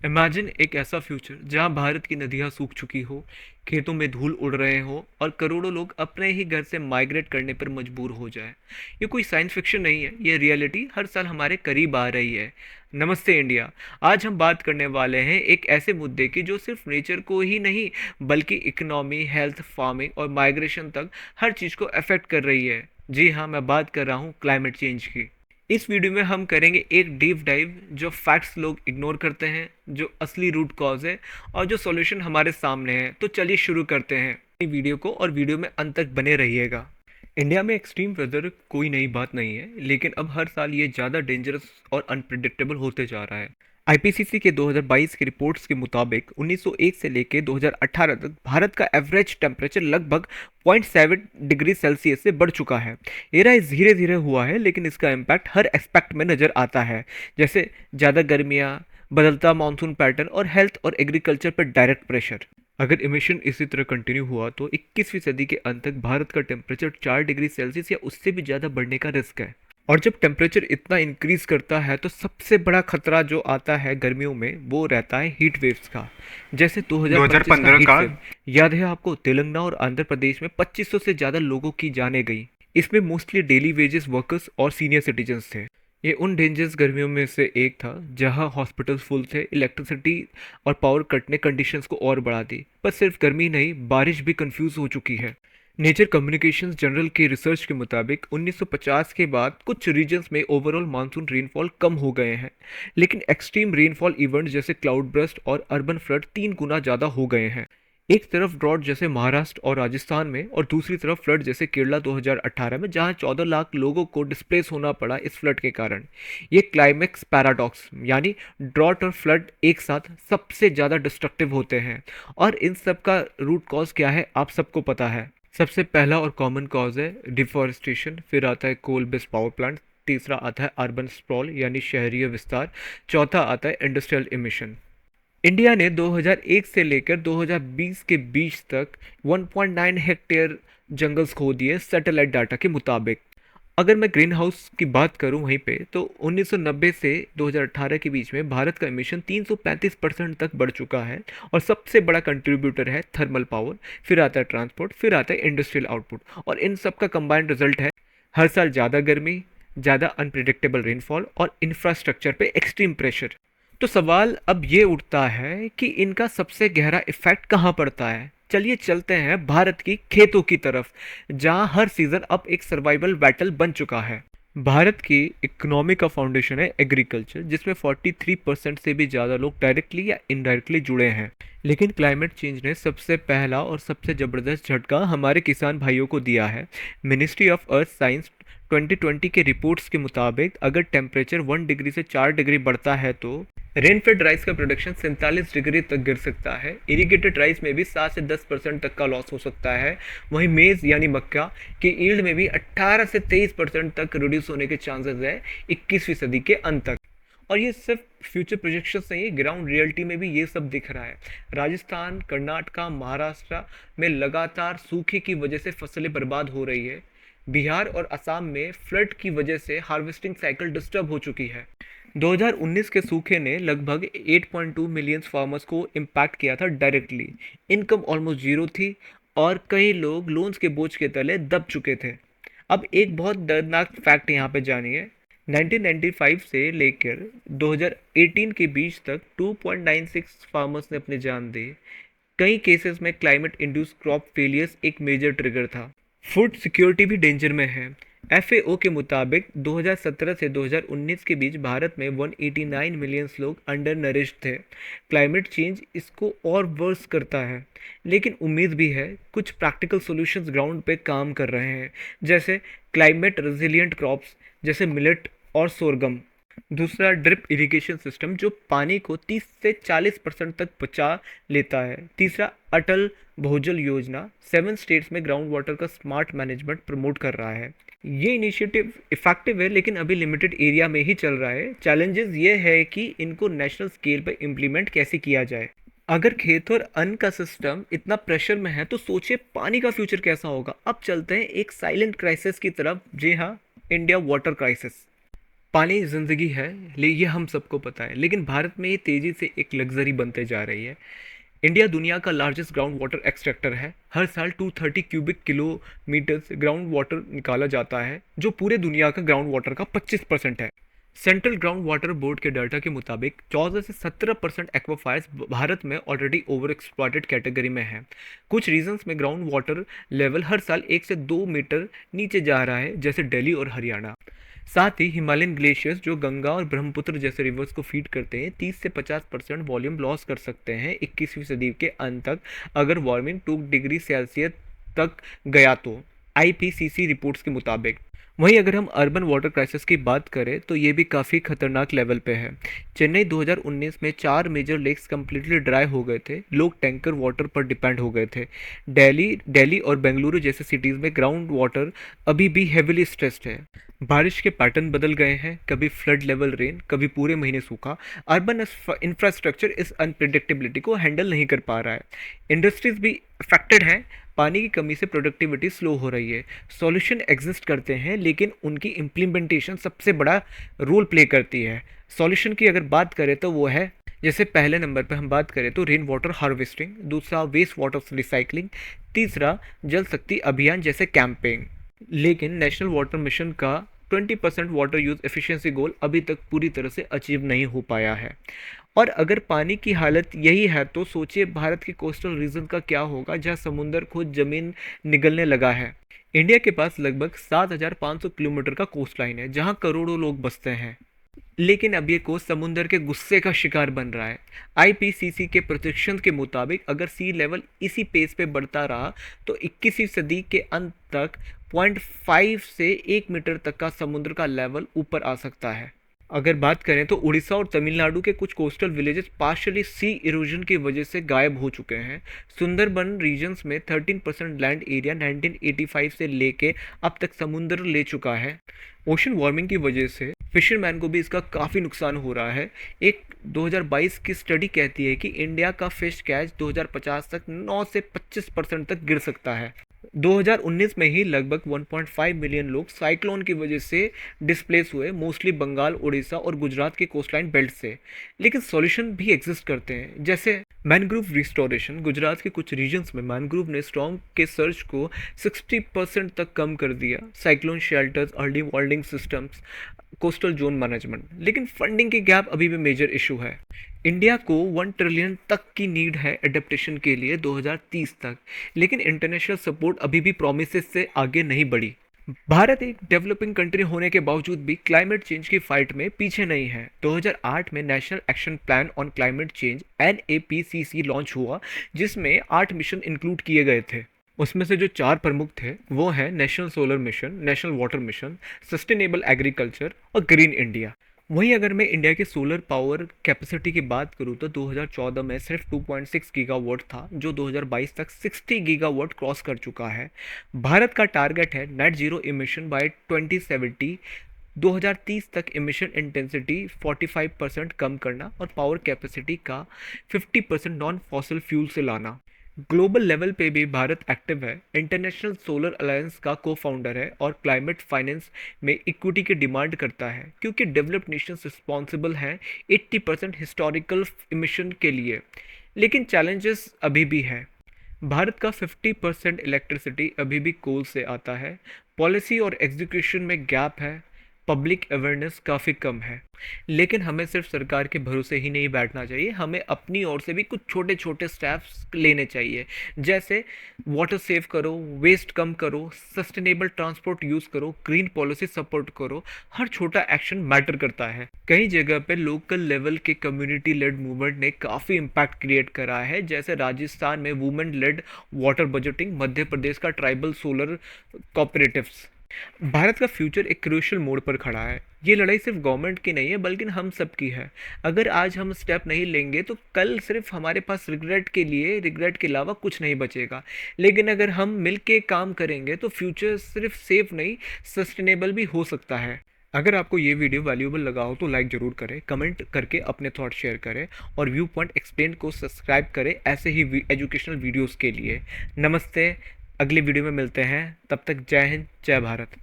Imagine एक ऐसा future जहां भारत की नदियां सूख चुकी हो, खेतों में धूल उड़ रहे हो और करोड़ों लोग अपने ही घर से माइग्रेट करने पर मजबूर हो जाए। ये कोई साइंस फिक्शन नहीं है, ये रियलिटी हर साल हमारे करीब आ रही है। नमस्ते इंडिया। आज हम बात करने वाले हैं एक ऐसे मुद्दे की जो सिर्फ नेचर को ही नहीं बल्कि इकोनॉमी, हेल्थ, फार्मिंग और माइग्रेशन तक हर चीज़ को अफेक्ट कर रही है। जी हाँ, मैं बात कर रहा हूँ क्लाइमेट चेंज की। इस वीडियो में हम करेंगे एक डीप डाइव, जो फैक्ट्स लोग इग्नोर करते हैं, जो असली रूट कॉज है और जो सॉल्यूशन हमारे सामने है। तो चलिए शुरू करते हैं वीडियो को, और वीडियो में अंत तक बने रहिएगा। इंडिया में एक्सट्रीम वेदर कोई नई बात नहीं है, लेकिन अब हर साल ये ज़्यादा डेंजरस और अनप्रिडिक्टेबल होते जा रहा है। आईपीसीसी के 2022 की रिपोर्ट्स के मुताबिक 1901 से लेकर 2018 तक भारत का एवरेज टेम्परेचर लगभग 0.7 डिग्री सेल्सियस से बढ़ चुका है। ये राइज धीरे धीरे हुआ है, लेकिन इसका इम्पैक्ट हर एस्पेक्ट में नज़र आता है, जैसे ज़्यादा गर्मियाँ, बदलता मानसून पैटर्न और हेल्थ और एग्रीकल्चर पर डायरेक्ट प्रेशर। अगर इमिशन इसी तरह कंटिन्यू हुआ तो 21वीं सदी के अंत तक भारत का टेम्परेचर 4 डिग्री सेल्सियस या उससे भी ज़्यादा बढ़ने का रिस्क है। और जब टेम्परेचर इतना इंक्रीज करता है तो सबसे बड़ा खतरा जो आता है गर्मियों में वो रहता है हीट वेव्स का। जैसे 2025 का 2015 हीट का वेव, याद है आपको? तेलंगाना और आंध्र प्रदेश में 2500 से ज़्यादा लोगों की जानें गई। इसमें मोस्टली डेली वेजेस वर्कर्स और सीनियर सिटीजन्स थे। ये उन डेंजरस गर्मियों में से एक था जहां हॉस्पिटल्स फुल थे, इलेक्ट्रिसिटी और पावर कट ने कंडीशंस को और बढ़ा दी। पर सिर्फ गर्मी नहीं, बारिश भी कंफ्यूज हो चुकी है। नेचर कम्युनिकेशंस जनरल की रिसर्च के मुताबिक 1950 के बाद कुछ रीजन्स में ओवरऑल मानसून रेनफॉल कम हो गए हैं, लेकिन एक्सट्रीम रेनफॉल इवेंट्स जैसे क्लाउड बर्स्ट और अर्बन फ्लड 3 गुना ज़्यादा हो गए हैं। एक तरफ ड्रॉट जैसे महाराष्ट्र और राजस्थान में, और दूसरी तरफ फ्लड जैसे केरला 2018 में, जहां 14 लाख लोगों को डिस्प्लेस होना पड़ा इस फ्लड के कारण। ये क्लाइमेक्स पैराडॉक्स, यानी ड्रॉट और फ्लड एक साथ सबसे ज़्यादा डिस्ट्रक्टिव होते हैं। और इन सब का रूट कॉज क्या है आप सबको पता है। सबसे पहला और कॉमन कॉज है डिफॉरेस्टेशन, फिर आता है कोल बेस्ड पावर प्लांट, तीसरा आता है अर्बन स्प्रॉल यानी शहरीय विस्तार, चौथा आता है इंडस्ट्रियल इमिशन। इंडिया ने 2001 से लेकर 2020 के बीच तक 1.9 हेक्टेयर जंगल्स खो दिए सैटेलाइट डाटा के मुताबिक। अगर मैं ग्रीन हाउस की बात करूं वहीं पे, तो 1990 से 2018 के बीच में भारत का एमिशन 335% तक बढ़ चुका है। और सबसे बड़ा कंट्रीब्यूटर है थर्मल पावर, फिर आता है ट्रांसपोर्ट, फिर आता है इंडस्ट्रियल आउटपुट। और इन सब का कंबाइंड रिजल्ट है हर साल ज़्यादा गर्मी, ज़्यादा अनप्रिडिक्टेबल रेनफॉल और इंफ्रास्ट्रक्चर पे एक्सट्रीम प्रेशर। तो सवाल अब ये उठता है कि इनका सबसे गहरा इफेक्ट कहाँ पड़ता है। चलिए चलते हैं भारत की खेतों की तरफ, जहां हर सीजन अब एक सर्वाइवल बैटल बन चुका है। भारत की इकोनॉमी का फाउंडेशन है एग्रीकल्चर, जिसमें 43% से भी ज़्यादा लोग डायरेक्टली या इनडायरेक्टली जुड़े हैं। लेकिन क्लाइमेट चेंज ने सबसे पहला और सबसे ज़बरदस्त झटका हमारे किसान भाइयों को दिया है। मिनिस्ट्री ऑफ अर्थ साइंस 2020 के रिपोर्ट्स के मुताबिक अगर टेम्परेचर 1 डिग्री से 4 डिग्री बढ़ता है तो रेनफेड राइस का प्रोडक्शन 47 डिग्री तक गिर सकता है। इरिगेटेड राइस में भी 7 से 10% तक का लॉस हो सकता है। वहीं मेज़ यानी मक्का की ईल्ड में भी 18 से 23% तक रिड्यूस होने के चांसेस है 21वीं सदी के अंत तक। और ये सिर्फ फ्यूचर प्रोजेक्शंस नहीं है, ग्राउंड रियलिटी में भी ये सब दिख रहा है। राजस्थान, कर्नाटका, महाराष्ट्र में लगातार सूखे की वजह से फसलें बर्बाद हो रही है। बिहार और असम में फ्लड की वजह से हार्वेस्टिंग साइकिल डिस्टर्ब हो चुकी है। 2019 के सूखे ने लगभग 8.2 मिलियन फार्मर्स को इम्पैक्ट किया था डायरेक्टली। इनकम ऑलमोस्ट जीरो थी और कई लोग लोन्स के बोझ के तले दब चुके थे। अब एक बहुत दर्दनाक फैक्ट यहाँ पे जानिए। 1995 से लेकर 2018 के बीच तक 2.96 फार्मर्स ने अपनी जान दी। कई केसेस में क्लाइमेट इंड्यूस क्रॉप फेलियर्स एक मेजर ट्रिगर था। फूड सिक्योरिटी भी डेंजर में है। एफएओ के मुताबिक 2017 से 2019 के बीच भारत में 189 मिलियन लोग अंडर नरिश्ड थे। क्लाइमेट चेंज इसको और वर्स करता है, लेकिन उम्मीद भी है। कुछ प्रैक्टिकल सॉल्यूशंस ग्राउंड पे काम कर रहे हैं, जैसे क्लाइमेट रेजिलिएंट क्रॉप्स जैसे मिलेट और सोरगम। दूसरा, ड्रिप इरिगेशन सिस्टम जो पानी को 30 से 40% तक बचा लेता है। तीसरा, अटल भूजल योजना 7 स्टेट्स में ग्राउंड वाटर का स्मार्ट मैनेजमेंट प्रमोट कर रहा है। ये इनिशिएटिव इफेक्टिव है, लेकिन अभी लिमिटेड एरिया में ही चल रहा है। चैलेंजेस ये है कि इनको नेशनल स्केल पर इम्प्लीमेंट कैसे किया जाए। अगर खेत और अन्न का सिस्टम इतना प्रेशर में है तो सोचिए पानी का फ्यूचर कैसा होगा। अब चलते हैं एक साइलेंट क्राइसिस की तरफ। जी हाँ, इंडिया वाटर क्राइसिस। पानी ज़िंदगी है, ये हम सबको पता है, लेकिन भारत में ये तेज़ी से एक लग्जरी बनते जा रही है। इंडिया दुनिया का लार्जेस्ट ग्राउंड वाटर एक्सट्रैक्टर है। हर साल 230 क्यूबिक किलोमीटर्स ग्राउंड वाटर निकाला जाता है, जो पूरे दुनिया का ग्राउंड वाटर का 25% है। सेंट्रल ग्राउंड वाटर बोर्ड के डाटा के मुताबिक 14 से 17% एक्वाफायर्स भारत में ऑलरेडी ओवर एक्सप्लॉइटेड कैटेगरी में है। कुछ रीजन्स में ग्राउंड वाटर लेवल हर साल 1 से 2 मीटर नीचे जा रहा है, जैसे दिल्ली और हरियाणा। साथ ही हिमालयन ग्लेशियर्स जो गंगा और ब्रह्मपुत्र जैसे रिवर्स को फीड करते हैं 30 से 50% वॉल्यूम लॉस कर सकते हैं 21वीं सदी के अंत तक, अगर वार्मिंग 2 डिग्री सेल्सियस तक गया तो, आईपीसीसी रिपोर्ट्स के मुताबिक। वहीं अगर हम अर्बन वाटर क्राइसिस की बात करें तो ये भी काफ़ी खतरनाक लेवल पे है। चेन्नई 2019 में 4 मेजर लेक्स कम्प्लीटली ड्राई हो गए थे, लोग टैंकर वाटर पर डिपेंड हो गए थे। दिल्ली और बेंगलुरु जैसे सिटीज़ में ग्राउंड वाटर अभी भी हेविली स्ट्रेस्ड है। बारिश के पैटर्न बदल गए हैं, कभी फ्लड लेवल रेन, कभी पूरे महीने सूखा। अर्बन इंफ्रास्ट्रक्चर इस अनप्रिडिक्टेबिलिटी को हैंडल नहीं कर पा रहा है। इंडस्ट्रीज भी अफेक्टेड हैं, पानी की कमी से प्रोडक्टिविटी स्लो हो रही है। सॉल्यूशन एग्जिस्ट करते हैं, लेकिन उनकी इम्प्लीमेंटेशन सबसे बड़ा रोल प्ले करती है। सॉल्यूशन की अगर बात करें तो वो है, जैसे पहले नंबर पर हम बात करें तो रेन वाटर हार्वेस्टिंग, दूसरा वेस्ट वाटर रिसाइकलिंग, तीसरा जल शक्ति अभियान जैसे कैंपेन। लेकिन नेशनल वाटर मिशन का 20% वाटर यूज एफिशिएंसी गोल अभी तक पूरी तरह से अचीव नहीं हो पाया है। और अगर पानी की हालत यही है तो सोचिए भारत के कोस्टल रीजन का क्या होगा, जहां समुंदर खुद जमीन निगलने लगा है। इंडिया के पास लगभग 7,500 किलोमीटर का कोस्ट लाइन है, जहां करोड़ों लोग बसते हैं। लेकिन अब ये कोस्ट समुंदर के गुस्से का शिकार बन रहा है। आईपीसीसी के प्रोजेक्शन के मुताबिक अगर सी लेवल इसी पेस पे बढ़ता रहा तो 21वीं सदी के अंत तक 0.5 से 1 मीटर तक का समुद्र का लेवल ऊपर आ सकता है। अगर बात करें तो उड़ीसा और तमिलनाडु के कुछ कोस्टल विलेजेस पार्शियली सी इरोजन की वजह से गायब हो चुके हैं। सुंदरबन रीजन्स में 13% लैंड एरिया 1985 से लेके अब तक समुद्र ले चुका है। ओशन वार्मिंग की वजह से फिशरमैन को भी इसका काफ़ी नुकसान हो रहा है। एक 2022 की स्टडी कहती है कि इंडिया का फिश कैच 2050 तक 9 से 25% तक गिर सकता है। 2019 में ही लगभग 1.5 मिलियन लोग साइक्लोन की वजह से डिस्प्लेस हुए, मोस्टली बंगाल, उड़ीसा और गुजरात के कोस्टलाइन बेल्ट से। लेकिन सॉल्यूशन भी एग्जिस्ट करते हैं, जैसे मैनग्रोव रिस्टोरेशन। गुजरात के कुछ रीजन्स में मैनग्रोव ने स्टॉर्म के सर्च को 60% तक कम कर दिया। Cyclone shelters, early warning systems, coastal zone management. लेकिन फंडिंग की गैप अभी भी मेजर इशू है। इंडिया को 1 ट्रिलियन तक की नीड है एडेप्टेशन के लिए 2030 तक, लेकिन इंटरनेशनल सपोर्ट अभी भी प्रोमिसेस से आगे नहीं बढ़ी। भारत एक डेवलपिंग कंट्री होने के बावजूद भी क्लाइमेट चेंज की फाइट में पीछे नहीं है। 2008 में national action plan on climate change NAPCC launch हुआ, जिसमें 8 मिशन इंक्लूड किए गए थे। उसमें से जो 4 प्रमुख थे वो हैं national solar mission, national water mission, sustainable agriculture और ग्रीन इंडिया। वहीं अगर मैं इंडिया की सोलर पावर कैपेसिटी की बात करूँ तो 2014 में सिर्फ 2.6 गीगावाट था, जो 2022 तक 60 गीगावाट क्रॉस कर चुका है। भारत का टारगेट है नेट जीरो इमिशन बाय 2070, 2030 तक इमिशन इंटेंसिटी 45% कम करना और पावर कैपेसिटी का 50% नॉन फॉसिल फ्यूल से लाना। ग्लोबल लेवल पे भी भारत एक्टिव है, इंटरनेशनल सोलर अलायंस का को फाउंडर है और क्लाइमेट फाइनेंस में इक्विटी की डिमांड करता है, क्योंकि डेवलप्ड नेशंस रिस्पॉन्सिबल हैं 80% हिस्टोरिकल इमिशन के लिए। लेकिन चैलेंजेस अभी भी हैं। भारत का 50% इलेक्ट्रिसिटी अभी भी कोल से आता है, पॉलिसी और एग्जीक्यूशन में गैप है, पब्लिक अवेयरनेस काफ़ी कम है। लेकिन हमें सिर्फ सरकार के भरोसे ही नहीं बैठना चाहिए, हमें अपनी ओर से भी कुछ छोटे छोटे स्टेप्स लेने चाहिए, जैसे वाटर सेव करो, वेस्ट कम करो, सस्टेनेबल ट्रांसपोर्ट यूज़ करो, ग्रीन पॉलिसी सपोर्ट करो। हर छोटा एक्शन मैटर करता है। कई जगह पे लोकल लेवल के कम्युनिटी लेड मूवमेंट ने काफ़ी इम्पैक्ट क्रिएट करा है, जैसे राजस्थान में women lead water budgeting, Madhya Pradesh का ट्राइबल सोलर कोऑपरेटिव्स। भारत का फ्यूचर एक क्रूशियल मोड़ पर खड़ा है। ये लड़ाई सिर्फ गवर्नमेंट की नहीं है, बल्कि हम सब की है। अगर आज हम स्टेप नहीं लेंगे तो कल सिर्फ हमारे पास रिग्रेट के अलावा कुछ नहीं बचेगा। लेकिन अगर हम मिल के काम करेंगे तो फ्यूचर सिर्फ सेफ नहीं, सस्टेनेबल भी हो सकता है। अगर आपको ये वीडियो वैल्यूएबल लगा हो तो लाइक ज़रूर करें, कमेंट करके अपने थॉट शेयर करें और व्यू पॉइंट एक्सप्लेन को सब्सक्राइब करें ऐसे ही एजुकेशनल वीडियोज़ के लिए। नमस्ते, अगली वीडियो में मिलते हैं, तब तक जय हिंद, जय भारत।